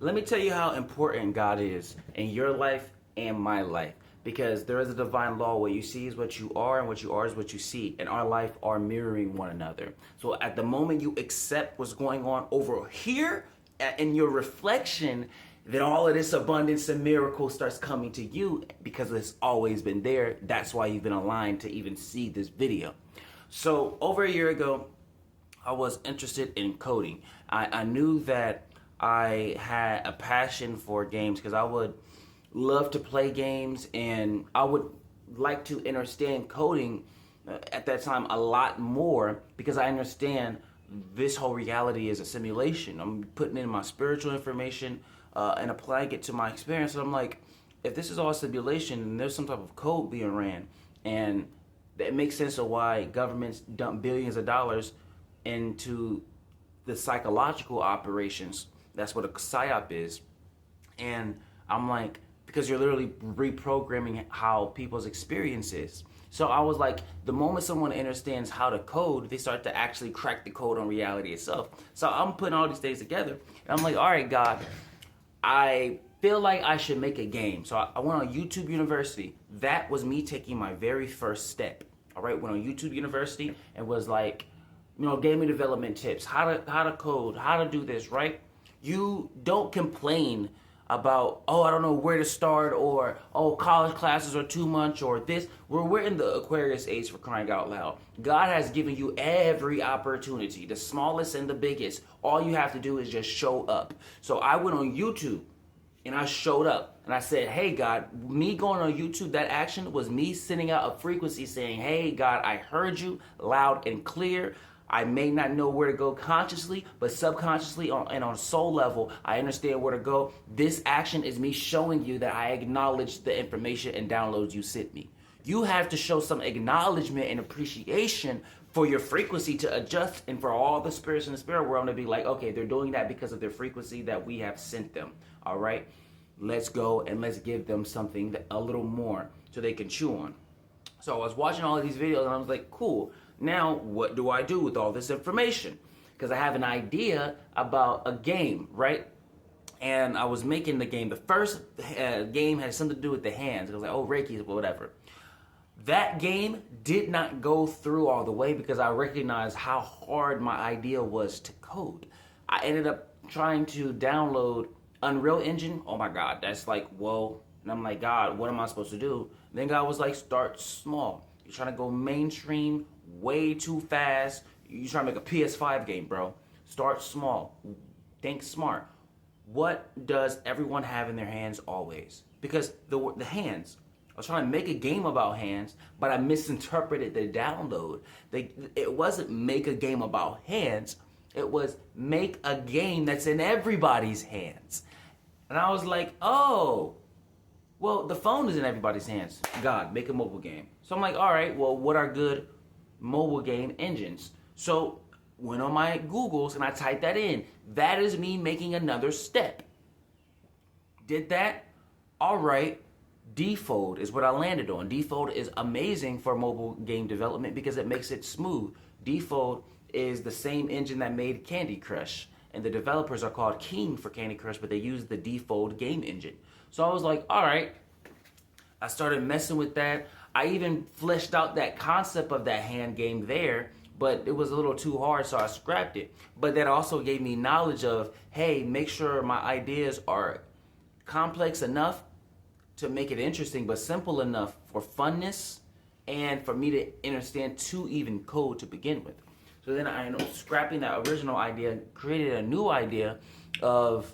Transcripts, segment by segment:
Let me tell you how important God is in your life and my life. Because there is a divine law where you see is what you are and what you are is what you see. And our life are mirroring one another. So at the moment you accept what's going on over here in your reflection, then all of this abundance and miracle starts coming to you because it's always been there. That's why you've been aligned to even see this video. So over a year ago, I was interested in coding. I knew that I had a passion for games because I would love to play games and I would like to understand coding at that time a lot more because I understand this whole reality is a simulation. I'm putting in my spiritual information and applying it to my experience. And I'm like, if this is all simulation and there's some type of code being ran, and it makes sense of why governments dump billions of dollars into the psychological operations. That's what a psyop is. And I'm like, because you're literally reprogramming how people's experience is. So I was like, the moment someone understands how to code, they start to actually crack the code on reality itself. So I'm putting all these things together. And I'm like, all right, God, I feel like I should make a game. So I went on YouTube University. That was me taking my very first step. All right, went on YouTube University and was like, game development tips, how to code, how to do this, right? You don't complain about, I don't know where to start, or, college classes are too much, or this. We're in the Aquarius age, for crying out loud. God has given you every opportunity, the smallest and the biggest. All you have to do is just show up. So I went on YouTube and I showed up and I said, hey, God, me going on YouTube, that action was me sending out a frequency saying, hey, God, I heard you loud and clear. I may not know where to go consciously, but subconsciously and on soul level, I understand where to go. This action is me showing you that I acknowledge the information and downloads you sent me. You have to show some acknowledgement and appreciation for your frequency to adjust, and for all the spirits in the spirit world to be like, okay, they're doing that because of their frequency that we have sent them. All right, let's go and let's give them something a little more so they can chew on. So I was watching all of these videos and I was like, cool. Now, what do I do with all this information? Because I have an idea about a game, right? And I was making the game. The first game had something to do with the hands. I was like, Reiki, whatever. That game did not go through all the way because I recognized how hard my idea was to code. I ended up trying to download Unreal Engine. Oh my God, that's like, whoa. And I'm like, God, what am I supposed to do? And then God was like, start small. You're trying to go mainstream way too fast. You're trying to make a PS5 game, bro. Start small. Think smart. What does everyone have in their hands always? Because the hands. I was trying to make a game about hands, but I misinterpreted the download. It wasn't make a game about hands. It was make a game that's in everybody's hands. And I was like, well, the phone is in everybody's hands. God, make a mobile game. So I'm like, all right, well, what are good mobile game engines? So went on my Googles and I typed that in. That is me making another step. Did that? All right. Defold is what I landed on. Defold is amazing for mobile game development because it makes it smooth. Defold is the same engine that made Candy Crush. And the developers are called King for Candy Crush, but they use the Defold game engine. So I was like, all right. I started messing with that. I even fleshed out that concept of that hand game there, but it was a little too hard, so I scrapped it. But that also gave me knowledge of, hey, make sure my ideas are complex enough to make it interesting, but simple enough for funness and for me to understand to even code to begin with. So then I ended up scrapping that original idea, created a new idea of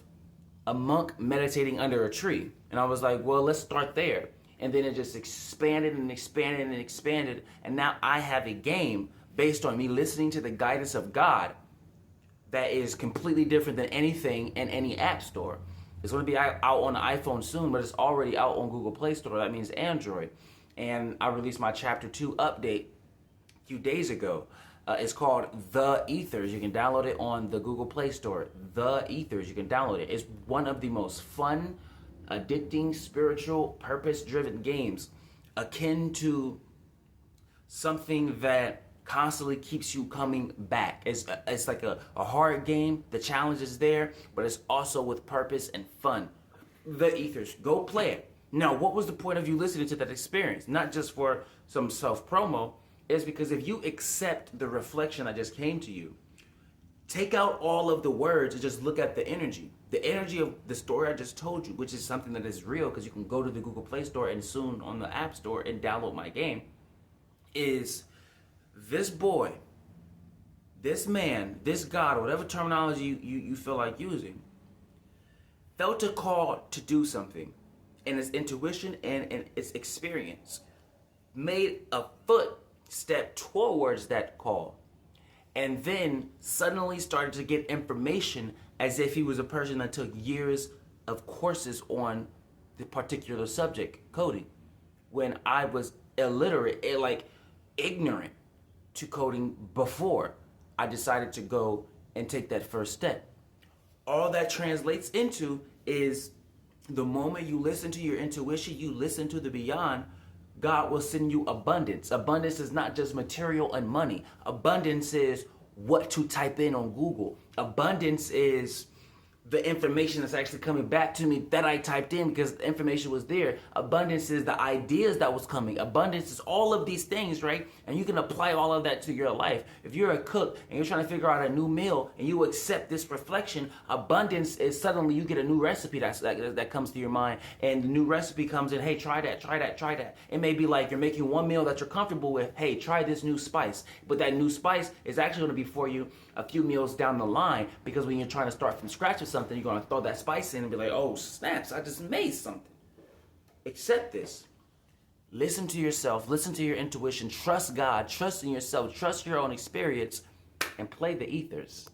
a monk meditating under a tree. And I was like, well, let's start there. And then it just expanded and expanded and expanded. And now I have a game based on me listening to the guidance of God that is completely different than anything in any app store. It's going to be out on the iPhone soon, but it's already out on Google Play Store. That means Android. And I released my Chapter 2 update a few days ago. It's called The Ethers. You can download it on the Google Play Store. The Ethers. You can download it. It's one of the most fun, addicting, spiritual, purpose-driven games, akin to something that constantly keeps you coming back. It's like a hard game. The challenge is there, but it's also with purpose and fun. The ethers, go play it. Now, what was the point of you listening to that experience? Not just for some self-promo, is because if you accept the reflection that just came to you, take out all of the words and just look at the energy. The energy of the story I just told you, which is something that is real because you can go to the Google Play Store and soon on the App Store and download my game, is this boy, this man, this God, whatever terminology you feel like using, felt a call to do something. And his intuition and its experience made a footstep towards that call. And then suddenly started to get information as if he was a person that took years of courses on the particular subject, coding, when I was illiterate, like ignorant to coding before I decided to go and take that first step. All that translates into is the moment you listen to your intuition, you listen to the beyond, God will send you abundance. Abundance is not just material and money. Abundance is what to type in on Google. Abundance is the information that's actually coming back to me that I typed in because the information was there. Abundance is the ideas that was coming. Abundance is all of these things, right? And you can apply all of that to your life. If you're a cook and you're trying to figure out a new meal and you accept this reflection, abundance is suddenly you get a new recipe that comes to your mind, and the new recipe comes in, hey, try that, try that, try that. It may be like you're making one meal that you're comfortable with, hey, try this new spice. But that new spice is actually going to be for you a few meals down the line, because when you're trying to start from scratch with something, you're going to throw that spice in and be like, oh, snaps, I just made something. Accept this. Listen to yourself. Listen to your intuition. Trust God. Trust in yourself. Trust your own experience. And play the ethers.